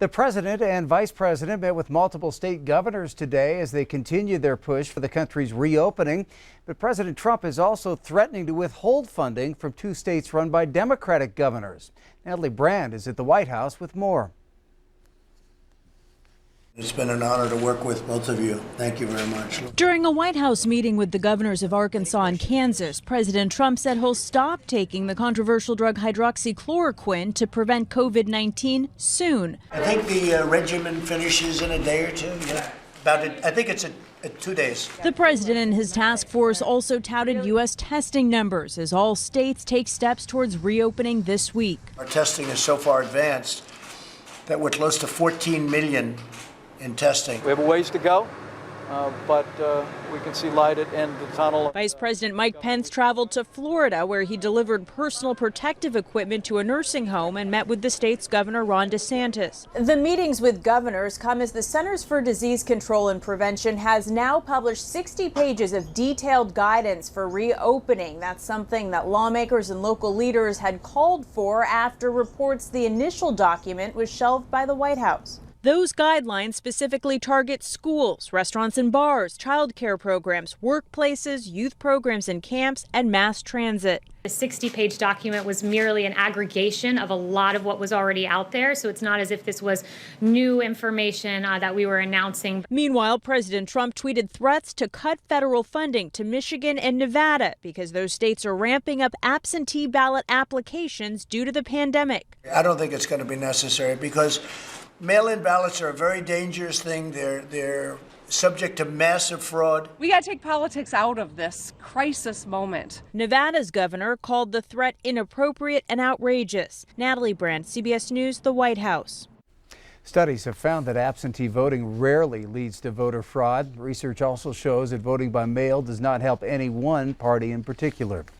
The president and vice president met with multiple state governors today as they continue their push for the country's reopening. But President Trump is also threatening to withhold funding from two states run by Democratic governors. Natalie Brand is at the White House with more. It's been an honor to work with both of you. Thank you very much. During a White House meeting with the governors of Arkansas and Kansas, President Trump said he'll stop taking the controversial drug hydroxychloroquine to prevent COVID-19 soon. I think the regimen finishes in a day or two. Yeah, I think it's 2 days. The president and his task force also touted U.S. testing numbers as all states take steps towards reopening this week. Our testing is so far advanced that we're close to 14 million in testing. We have a ways to go, but we can see light at the end of the tunnel. Vice President Mike Pence traveled to Florida, where he delivered personal protective equipment to a nursing home and met with the state's Governor Ron DeSantis. The meetings with governors come as the Centers for Disease Control and Prevention has now published 60 pages of detailed guidance for reopening. That's something that lawmakers and local leaders had called for after reports the initial document was shelved by the White House. Those guidelines specifically target schools, restaurants and bars, child care programs, workplaces, youth programs and camps, and mass transit. The 60-page document was merely an aggregation of a lot of what was already out there, so it's not as if this was new information that we were announcing. Meanwhile, President Trump tweeted threats to cut federal funding to Michigan and Nevada because those states are ramping up absentee ballot applications due to the pandemic. I don't think it's going to be necessary because mail-in ballots are a very dangerous thing. They're subject to massive fraud. We got to take politics out of this crisis moment. Nevada's governor called the threat inappropriate and outrageous. Natalie Brand, CBS News, the White House. Studies have found that absentee voting rarely leads to voter fraud. Research also shows that voting by mail does not help any one party in particular.